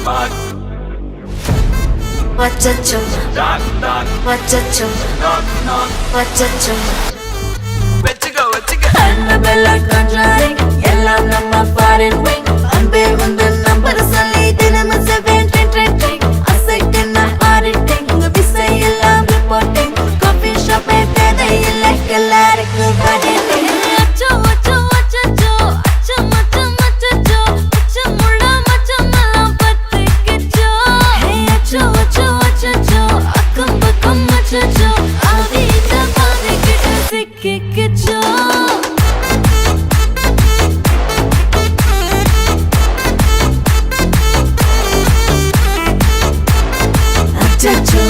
bad. Watch a chum, Dark, dark, watch a chum, knock, knock. watch a chum. Wetchigo, wetchigo. Annabella conjuring, எல்லாம் நம்ம foreign wing. அன்பே உந்தன் number சொல்லி தினமும் 7 trending. அசைக்கின auditing, உங்க விசை எல்லாம் ரிப்போர்ட்டிங். காஃபி ஷாப்பே தேவையில்லை, எல்லாருக்கும் படிட்டிங். அச்சோ அச்சோ அச்சோ அச்சம் அச்சம் அச்சோ அச்சமுள்ள மச்சமெல்லாம் பத்திக்கிச்சோ. ஹே அச்சோ அச்சோ அச்சோ அக்கம் பக்கம் அச்சோ ஆதி இந்த பாதி கிட்ட சிக்கிக்கிச்சோ. அச்சோ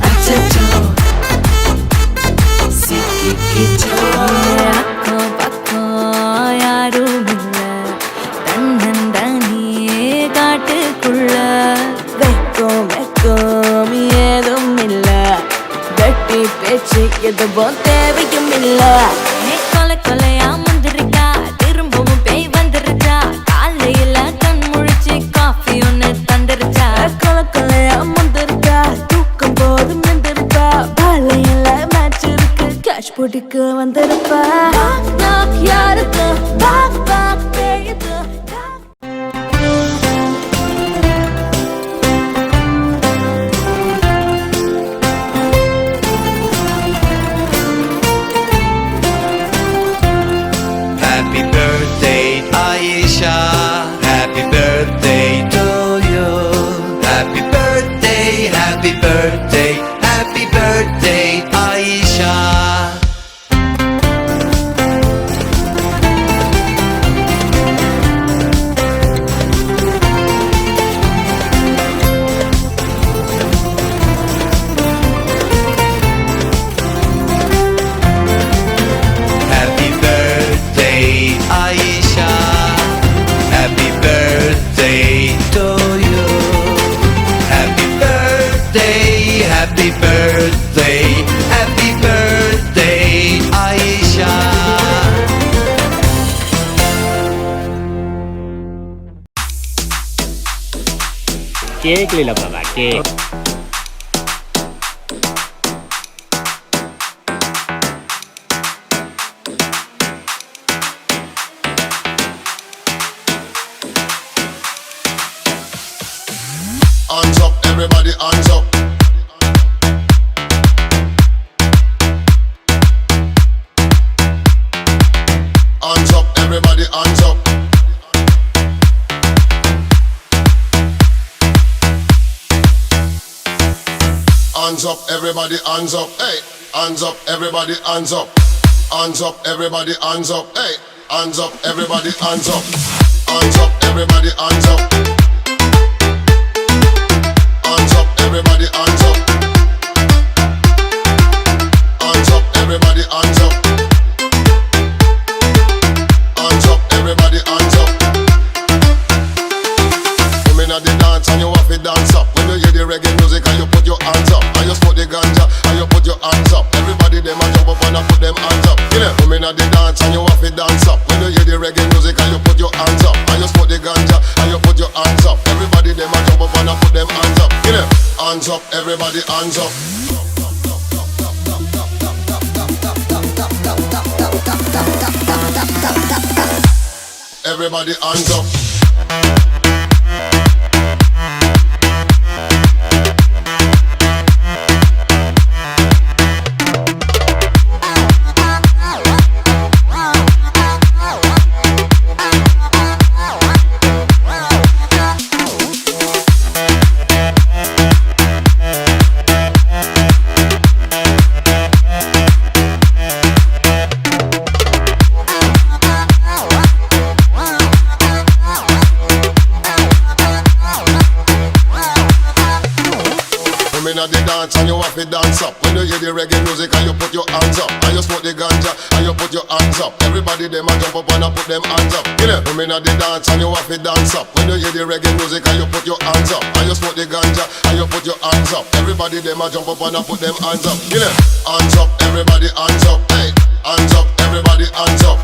அச்சோ சிக்கிக்கிச்சோ. அக்கம் பக்கம் யாரும் இல்ல, தன்னந்தனியே காட்டுக்குள்ள. வெக்கம் வெக்கம் ஏதும் இல்ல, வெட்டி பேச்சு எதுவும் தேவையும் இல்ல. கொலை கொலையா முந்திருக்கா, திரும்பவும் பேய் வந்துருச்சா. காலையில கண் முழிச்சு காஃபி ஒன்னு தந்துருச்சா. கொலை கொலையா முந்திருக்கா, தூக்கம் போதும் எந்திருப்பா. பாலையில மேட்ச் இருக்கு, கேஷ் போட்டுக்கு வந்திருப்பா. யாருக்கு பாக் பாக் பேயுது. Happy birthday, Aisha. Happy birthday to you. Happy birthday, happy birthday, happy birthday, Aisha. Happy birthday, Aisha. Happy birthday to you. Happy birthday, happy birthday, happy birthday, Aisha. Cake ले लो बाबा cake Hands up, everybody, hands up. Hands up, everybody, hands up. Hands up, everybody, hands up. Hey, hands up, everybody, hands up. Hands up, everybody, hands up. Hey, hands up, everybody, hands up. Hands up, everybody, hands up. Hands up, everybody, hands up. Hands up, everybody, hands up. Hands up, everybody, hands up. Come in at the dance and you have to dance up. When you hear the reggae music and you put your hands up. And you smoke the ganja and you put your hands up. Everybody them a jump up and a put them hands up. You know, come in at the dance and you have to dance up. When you hear the reggae music and you put your hands up. And you smoke the ganja and you put your hands up. Everybody them a jump up and a put them hands up. You know, hands up, everybody hands up. Everybody hands up. Come in at the dance and you have to dance up. When you hear the reggae music and you put your hands up. And you smoke the ganja and you put your hands up. Everybody them a jump up and a put them hands up. You know, come in at the dance and you have to dance up. When you hear the reggae music and you put your hands up. And you smoke the ganja and you put your hands up. Everybody them a jump up and a put them hands up. You know, hands up, everybody hands up. Hey, hands up, everybody hands up.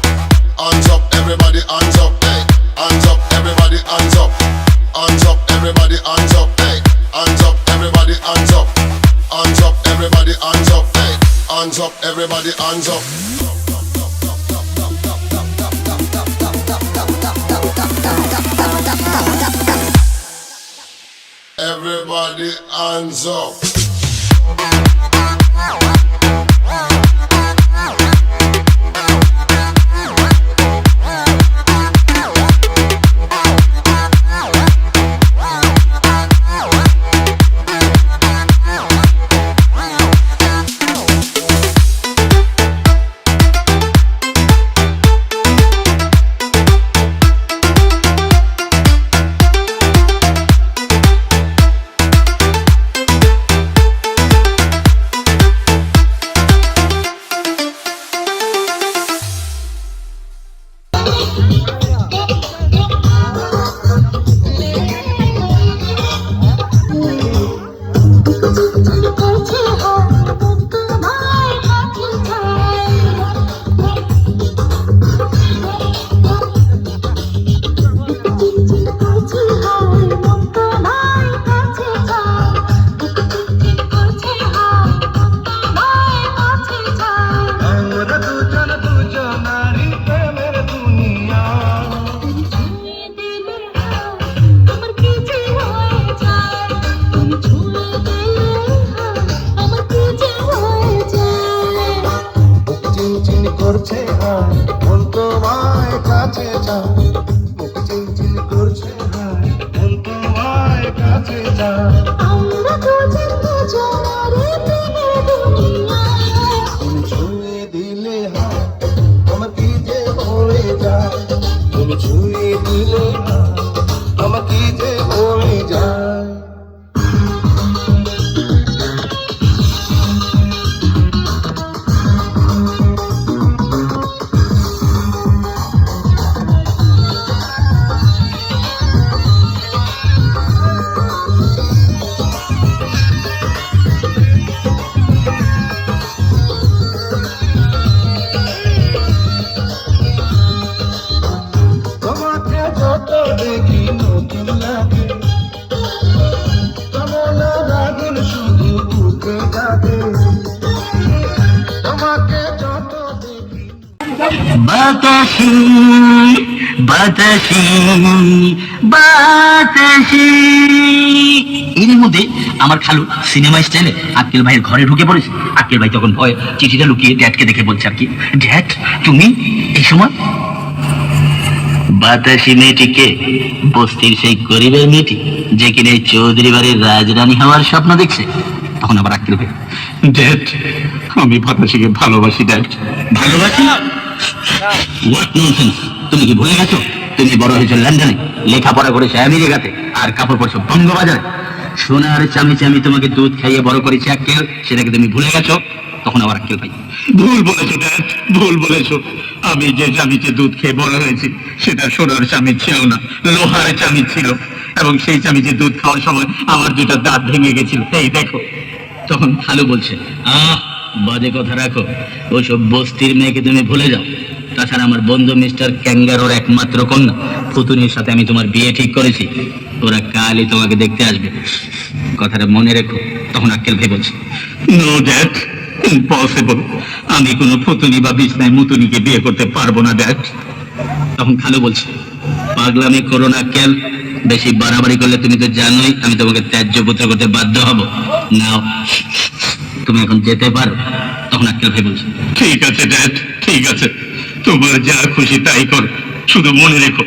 Hands up, everybody hands up. Hey, hands up, everybody hands up. Hands up. everybody hands up. Everybody hands up. করছে হায় মন তোমায় কাছে চায় মুখ চিনচিন করছে হায় মন তোমায় কাছে চায় আমরা দুজন দুজনারে প্রেমের দুনিয়ায় তুমি ছুঁয়ে দিলে হায় আমার কি যে হয়ে যায় তুমি ছুঁয়ে দিলে হায় আমার কি যে হয়ে যায় তোমাকে যত দেখি নতুন লাগে কামনা রাগুন শুধু বুকে ডাকে তোমাকে যত দেখি বাতাসি বাতাসি বাতাসি। এর মধ্যে আমার খালু সিনেমা স্টাইলে আক্কেল ভাইয়ের ঘরে ঢুকে পড়েছে। আক্কেল ভাই তখন ভয় চিঠিটা লুকিয়ে ড্যাডকে দেখে বলছে আর কি, ড্যাড তুমি এই সময়? বাতাসি মেয়েটিকে বস্তির সেই গরিবের মেয়েটি যে কিনা এই চৌধুরী বাড়ির রাজরানী হওয়ার স্বপ্ন দেখছে। তখন আবার আক্কেল ভাই, ড্যাড আমি বাতাসিকে ভালোবাসি ড্যাড। ভালোবাসি? What nonsense! তুমি কি ভুলে গেছো তুমি বড় হয়েছো লন্ডনে, লেখাপড়া করেছো আমেরিকাতে, আর কাপড় পরছো বঙ্গবাজারে। সোনার চামিচে আমি তোমাকে দুধ খাইয়ে বড় করেছি আক্কেল, সেটাকে তুমি ভুলে গেছো। তখন আবার আক্কেল ভাই, ভুল বলেছো ড্যাড, ভুল বলেছো। আমি যে চামিচে দুধ খেয়ে বড় হয়েছি সেটা সোনার চামিচ ছিল না, লোহার চামিচ ছিল, এবং সেই চামিচে দুধ খাওয়ার সময় আমার দুটা দাঁত ভেঙে গেছিল, এই দেখো। তখন খালু বলছে, বাজে কথা রাখো, ওইসব বস্তির মেয়েকে তুমি ভুলে যাও। তাছাড়া আমার বন্ধু মিস্টার ক্যাঙ্গারোর একমাত্র কন্যা ফুতুনির সাথে আমি তোমার বিয়ে ঠিক করেছি, ওরা কালই তোমাকে দেখতে আসবে, কথাটা মনে রেখো। তখন আক্কেল ভাই বলছে, নো ড্যাড, ইম্পসিবল, আমি কোনো ফুতুনি বা বিছনায় মুতুনিকে বিয়ে করতে পারবো না ড্যাড। তখন খালু বলছে, পাগলামি করো না আক্কেল, বেশি বাড়াবাড়ি করলে তুমি তো জানোই আমি তোমাকে ত্যায্য পুত্র করতে বাধ্য হব। নাও তুমি এখন যেতে পারো। তখন আক্কেল ভাই বলছে, ঠিক আছে ড্যাড, ঠিক আছে, তোমার যা খুশি তাই করো, শুধু মনে রেখো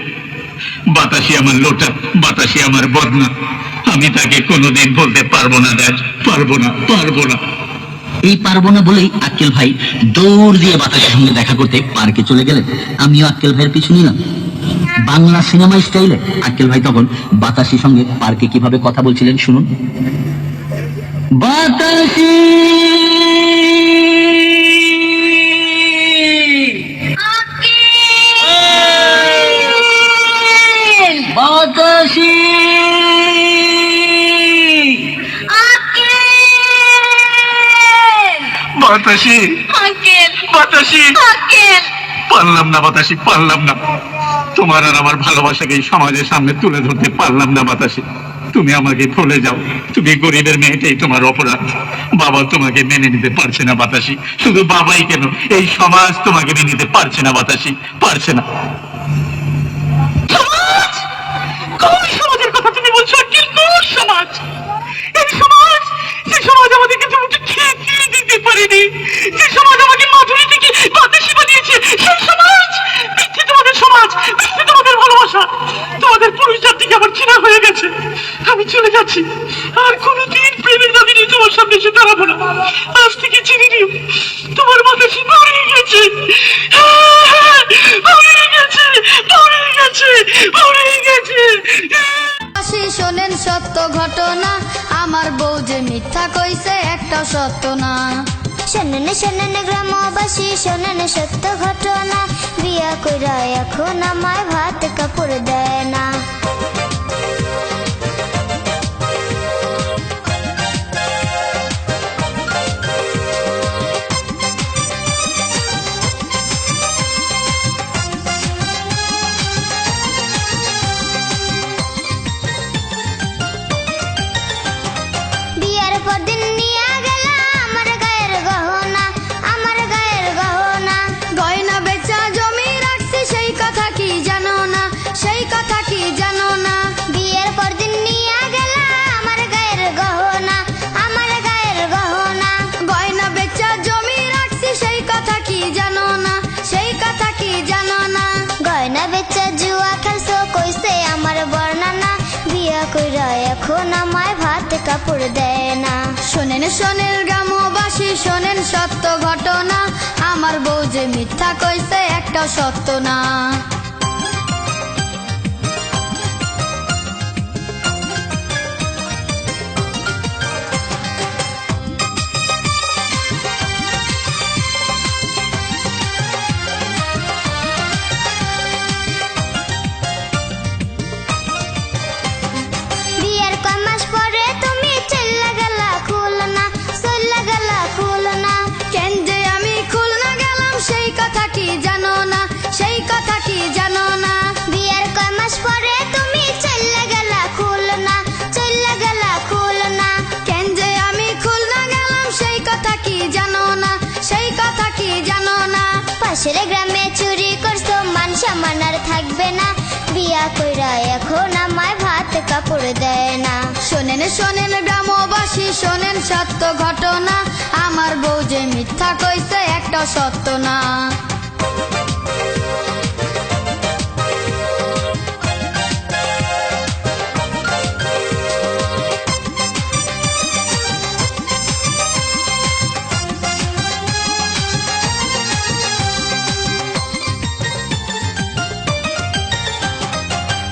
বাতাসি আমার লোটা, বাতাসি আমার বদনা, আমি তাকে কোনোদিন বলতে পারবো না ড্যাড, পারবো না, পারবো না। এই পারবো না বলেই আক্কেল ভাই দৌড় দিয়ে বাতাসের সঙ্গে দেখা করতে পার্কে চলে গেলেন। আমিও আক্কেল ভাইয়ের পিছু নিলাম। বাংলা সিনেমা স্টাইলে আক্কেল ভাই তখন বাতাসির সঙ্গে পার্কে কিভাবে কথা বলছিলেন শুনুন। বাতাসি বাতাসি বাতাসি বাতাসি, পারলাম না বাতাসি, পারলাম না, তোমার আর আমার ভালোবাসাকে এই সমাজের সামনে তুলে ধরতে পারলাম না বাতাসি। তুমি আমাকে ভুলে যাও। তুমি গরিবের মেয়েটাই তোমার অপরাধ। বাবা তোমাকে মেনে নিতে পারছে না বাতাসি, শুধু বাবাই কেন, এই সমাজ তোমাকে মেনে নিতে পারছে না বাতাসি, পারছে না। সমাজ? কোন সমাজের কথা তুমি বলছো? কোন সমাজ? এই সমাজ, যে সমাজ আমাদেরকে দুটো খেয়ে দিতে পারেনি, যে সমাজ আমাকে মাধুরী থেকে বাতাসি বানিয়েছে, সেই সমাজ মিথ্যে তোমাদের সমাজ, মিথ্যে তোমাদের ভালোবাসা। তোমাদের পুরুষ জাতিকে আমার চেনা হয়ে গেছে। আমি চলে যাচ্ছি, আর কোনোদিন প্রেমের দাবি নিয়ে তোমার সামনে এসে দাঁড়াবো না। আজ থেকে চিনি নিও, তোমার বাতাসি হারিয়ে গেছে, হারিয়ে গেছে, হারিয়ে গেছে, হারিয়ে গেছে। শোনেন সত্য ঘটনা, আমার বউ যে মিথ্যা কইছে একটা সত্য না। শোনেন শোনেন গ্রামবাসী, শোনেন সত্য ঘটনা, বিয়া কইরা এখন আমায় ভাত কাপড় দেয় না। এখন আমায় ভাত কাপড় দেয় না। শোনেন শোনেন গ্রামবাসী, শোনেন সত্য ঘটনা, আমার বউ যে মিথ্যা কইছে একটা সত্য না। পাশের গ্রামে চুরি করছো, মান সম্মান আর থাকবে না, বিয়া কইরা এখন আমায় ভাত কাপড় দেয় না। শোনেন শোনেন গ্রামবাসী, শোনেন সত্য ঘটনা, আমার বউ যে মিথ্যা কইছে একটা সত্য না।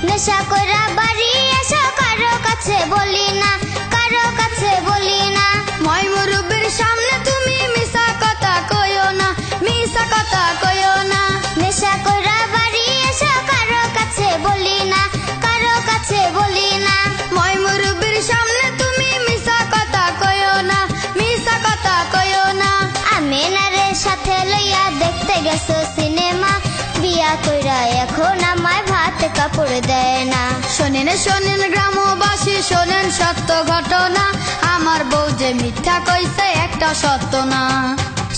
নেশা কইরা বাড়ি এসো, কারো কাছে বলি না, কারো কাছে বলি না। মই মুরব্বির সামনে তুমি মিছা কথা কইও না, মিছা কথা কইও না। নেশা কইরা বাড়ি এসো, কারো কাছে বলি না, কারো কাছে বলি না। মই মুরব্বির সামনে তুমি মিছা কথা কইও না, মিছা কথা কইও না। আমি নারে সাথে লইয়া দেখতে গেছো সিনেমা, বিয়া কইরা এখন আমায় ভাত কাপড় দেয় না। শোনেন শোনেন গ্রামবাসী, শোনেন সত্য ঘটনা, আমার বউ যে মিথ্যা কইছে একটা সত্য না।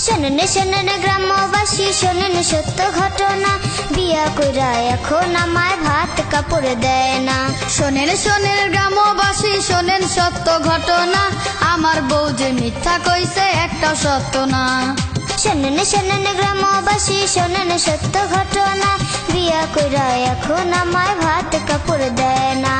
শোনেন শোনেন গ্রামবাসী, শোনেন সত্য ঘটনা, বিয়া কইরা এখন আমায় ভাত কাপড় দেয় না। শোনেন শোনেন গ্রামবাসী, শোনেন সত্য ঘটনা, আমার বউ যে মিথ্যা কইছে একটা সত্য না। শোনেন শোনেন গ্রামবাসী, শোনেন সত্য ঘটনা, বিয়া কইরা এখন আমায় ভাত কাপড় দেয় না।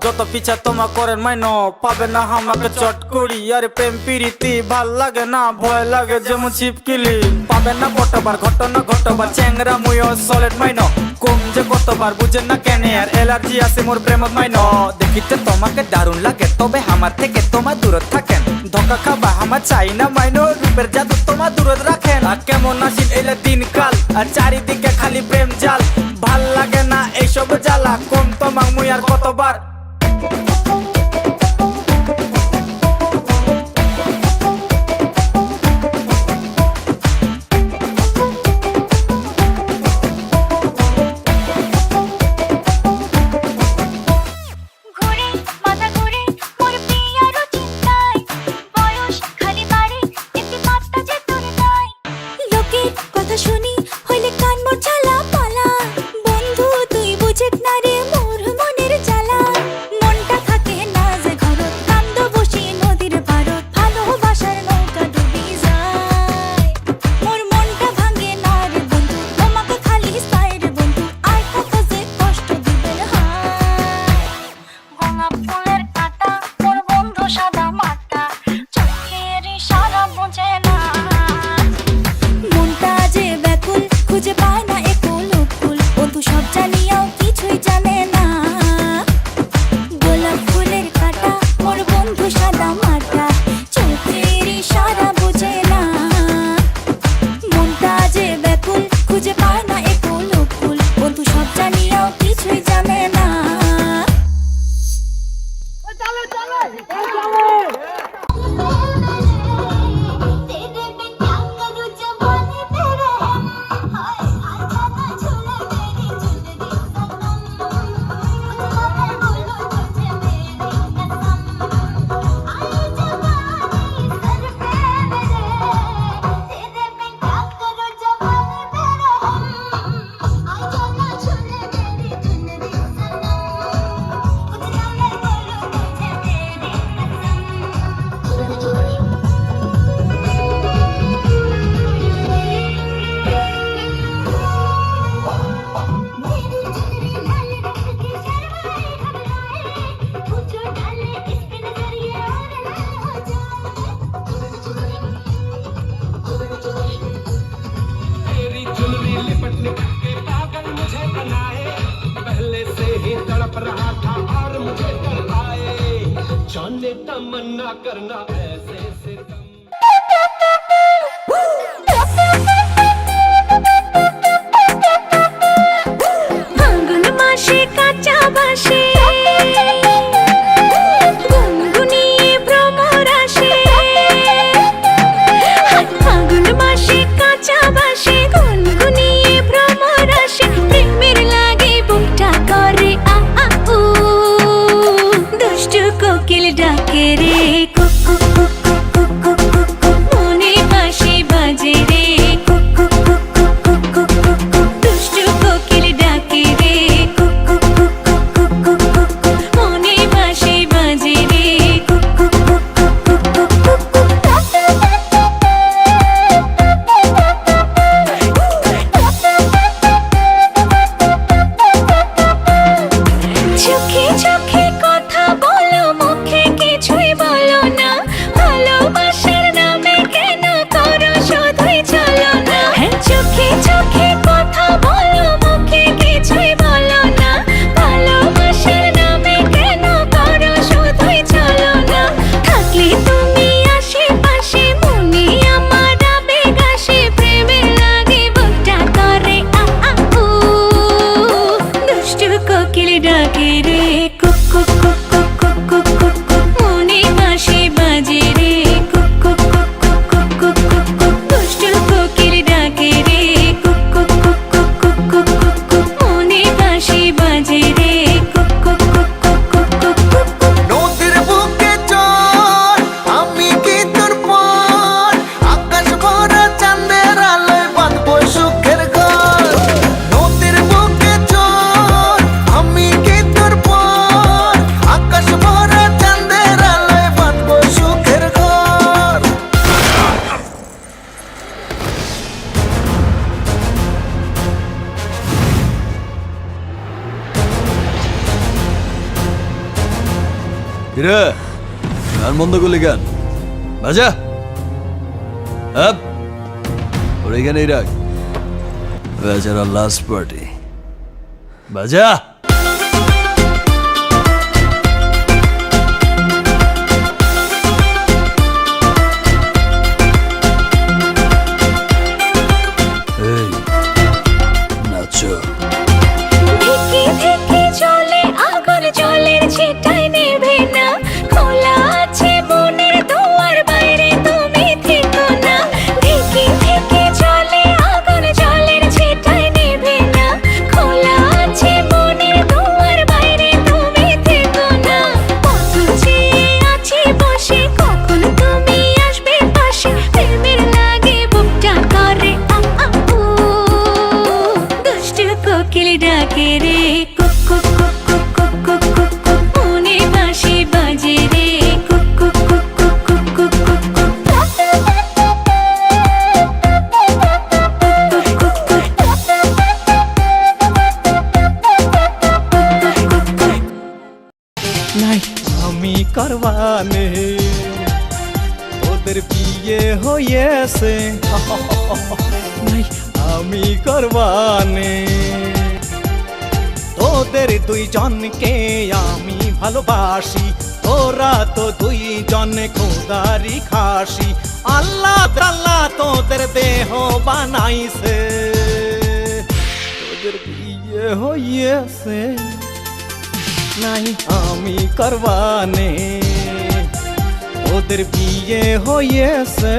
যত পিছা তোমা করেন মাইনো পাবে না আমাকে চট করি আরে প্রেম প্রীতি ভাল লাগে না ভয় লাগে যেমন ছিপকিলি পাবে না কতবার ঘটবার চ্যাংরা মুয় সলিড মাইনো কম যে কতবার বুঝেন না কেন আর অ্যালার্জি আছে মোর প্রেমত মাইনো দেখিতে তোমাকে দারুণ লাগে তবে আমার থেকে তোমার দূরে থাকেন ধোকা খাবা আমার চাই না মাইনো রূপের জাদু তোমার দূরে রাখেন আর কেমন আসিল এলে দিনকাল আর চারিদিকে খালি প্রেম জাল ভাল লাগে না এইসব জ্বালা কোন তোমাক মুই আর কতবার ঘুরে মাথা ঘুরে মোর পিয়ারো চিন্তায় বয়স খালি বাড়ে একটি পাত্তা যে তোর নাই লোকের কথা শুনি হইলে কান মোর জ্বালা পালা বন্ধু তুই বুঝিস না রে মোর মনের জ্বালা মনটা থাকে না যে ঘরত কান্দ বসি নদীর পারত ভালোবাসার নৌকা ডুবি যায় মোর মনটা ভাঙে না রে বন্ধু তোমাকে খালি চাই রে বন্ধু আর কত যে কষ্ট দিবেন হায় গোলাপ ফুলের কাঁটা মোর বন্ধু সাদা মাটা চোখের ইশারা বোঝে না মনটা যে ব্যাকুল খুঁজে পায় না একুল উকুল বন্ধু সব জানিয়াও কিছুই জানে না গোলাপ ফুলের কাঁটা মোর বন্ধু সাদা মাটা চোখের ইশারা বোঝে না মনটা যে ব্যাকুল খুঁজে পায় না একুল উকুল বন্ধু সব জানিয়াও কিছুই জানে না तेरे बिन क्या करूं जवानी तेरे हाय हाय जाना झूले मेरी जिंदगी सनम तुम्हारे बोलो तुझे मेरी कसम आई जवानी सर पे मेरे तेरे बिन क्या करूं जवानी तेरे आई जाना झूले मेरी जिंदगी सनम तुम्हारे बोलो तुझे मेरी कसम मेरी जिगरी लाल रंग की शर्माए घबराए मुझे डाले इस पे नजर ये और ना हो तेरी चुनरी लिपट लिपट के पागल मुझे बनाए पहले से ही तड़प रहा था और मुझे तड़पाए जाने तमन्ना करना ऐसे सितम ফাগুন মাসে কাঁচা বাসে গুনগুনিয়ে ভ্রমর আসে ফাগুন মাসে কাঁচা বাসে গুনগুনিয়ে ভ্রমর আসে প্রেমের লাগে বুকটা করে আ আ উ দুষ্টু কোকিল ডাকে রে cook cook cook cook cook cook cook মনে বাঁশি বাজে রে cook cook cook cook cook cook cook দুষ্টু কোকিল ডাকে রে cook cook cook cook cook cook cook মনে বাঁশি বাজে রে cook cook cook cook cook cook cook চোখে চোখে কথা বলো মুখে কিছুই বলো কিরে গান বন্ধ করলি গান বাজা আপ ওর এখানেই রাখ বেচারা লাস্ট পার্টি বাজা এই নাচো ধিকি ধিকি চলে আগুন জলের ছিটায় নেভে না খোলা আছে মনের দুয়ার বাইরে তুমি থেকো না ধিকি ধিকি চলে আগুন জলের ছিটায় নেভে না খোলা আছে মনের দুয়ার বাইরে তুমি থেকো না কত চেয়ে আছি বসে কখন তুমি আসবে পাশে প্রেমের লাগে বুকটা করে উ দুষ্টু কোকিল ডাকে রে cook cook cook cook cook cook cook cook মনে বাঁশি বাজে রে cook cook cook cook cook cook cook cook নাই আমি করবানে ওদের বিয়ে হয়েছে নাই আমি করবানে তোদের দুইজনকে আমি ভালোবাসি তোরা তো দুইজন খোদারি খাসি আল্লাহ তাআলা তোদের দেহ বানাইছে তোদের বিয়ে হয়েছে নাই আমি করবানে ওদের বিয়ে হয়েছে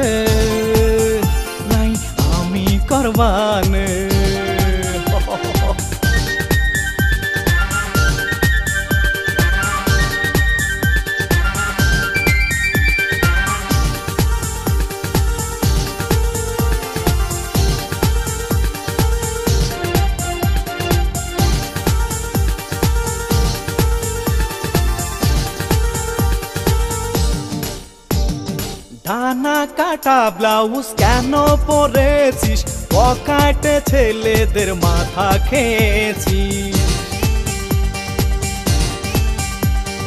নাই আমি করবানে ডানা কাটা ব্লাউজ কেন পরেছিস পকেটে ছেলেদের মাথা খেয়েছিস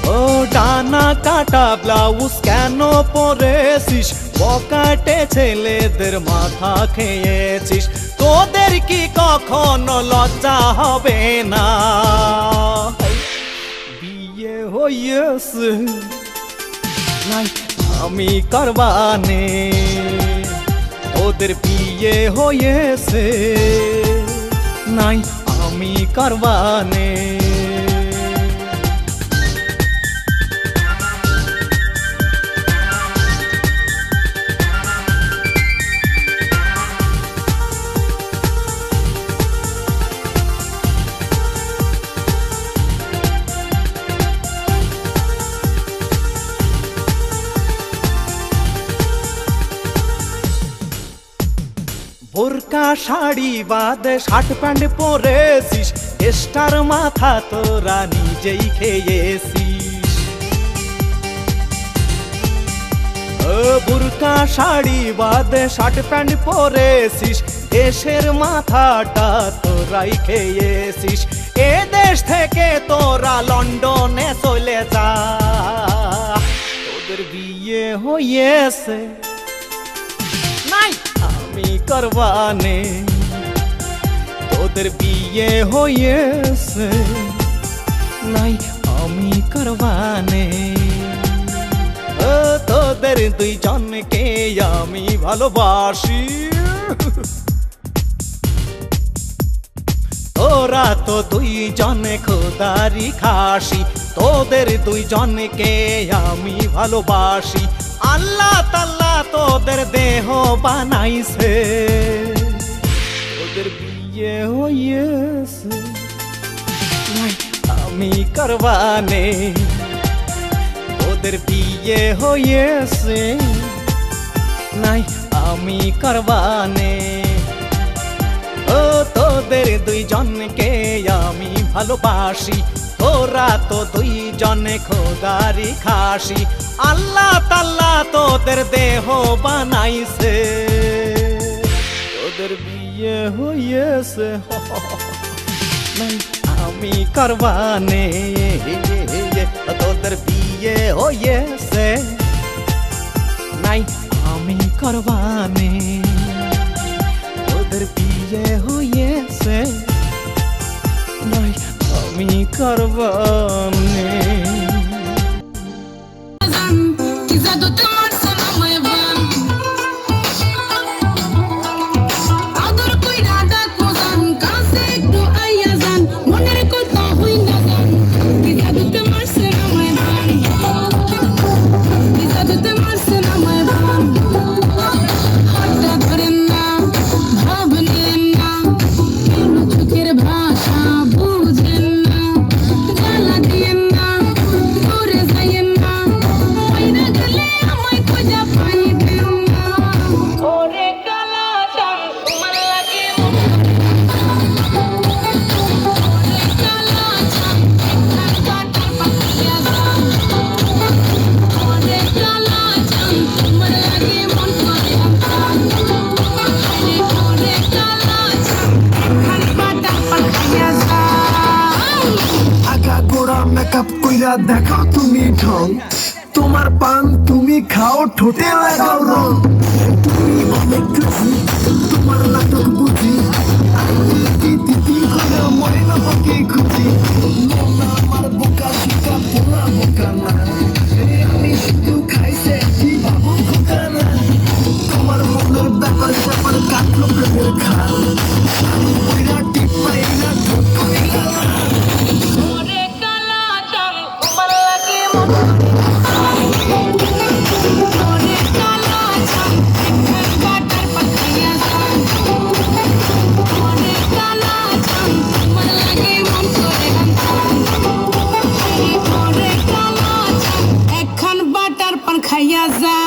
ও ডানা কাটা ব্লাউজ কেন পরেছিস পকেটে ছেলেদের মাথা খেয়েছিস তোদের কি কখনো লজ্জা হবে না বিয়ে হয়েছে নাই আমি করবানে ওদের বিয়ে হয়েছে নাই আমি করবানে বোরকা শাড়ি বাদে শার্ট প্যান্ট পরেছিস স্টার মাথা তোরা নিজেই খেয়েছিস ও বোরকা শাড়ি বাদে শার্ট প্যান্ট পরেছিস দেশের মাথাটা তোরাই খেয়েছিস এ দেশ থেকে তোরা লন্ডনে চলে যা তোদের বিয়ে হয়েছে নাই আমি করবানে তোদের বিয়ে হয়েছে নাই আমি করবানে ও তোদের দুইজনকে আমি ভালোবাসি তোরা তো দুইজনে খোদারি খাসি তোদের দুইজনকে আমি ভালোবাসি আল্লাহ তাআলা তোদের দেহ বানাইছে তোদের বিয়ে হয়েছে নাই আমি করবানে তোদের বিয়ে হয়েছে নাই আমি করবানে ও তোদের দুইজনকে আমি ভালোবাসি তোরা তো দুইজনে খোদারি খাসি আল্লাহ তাআলা তোদের দেহ বানাইছে তোদের বিয়ে হয়েছে নাই আমি করবানে তোদের বিয়ে হয়েছে হয়েছে নাই আমি করবানে ওদের বিয়ে হয়েছে নাই আমি করবানে মেকআপ কইরা দেখাও তুমি ঢং তোমার পান তুমি খাও ঠোঁটে লাগাও রং তুমি অনেক খুশি তোমার নাটক বুঝি দিদি কইরা মরে না বাকি খুঁজি না আমার বোকা শিকা পোলা বোকা না আমি শুধু খাইছে কি বাবু খোকা না তোমার মনের ব্যাপার ব্যাপার কাটলো প্রেমের খাল আমি কইরা টিপ পাই না ঠোঁট কইরা খাইয়া যা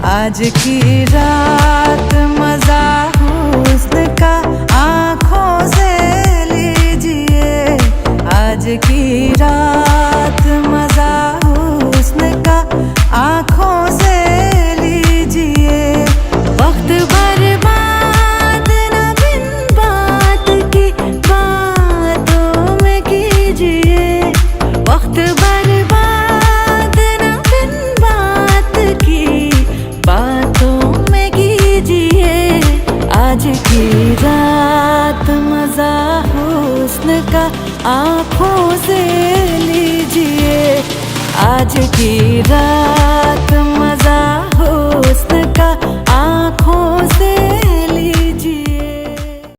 आज की रात मजा हुस्न का आंखों से लीजिए आज की रात मजा हुस्न का आंखों से लीजिए वक्त बर्बाद न बिन बात की बातों में कीजिए वक्त बर्बाद न बिन बात की बातों में कीजिए आज की रात मजा हुस्न का आंखों से लीजिए आज की रात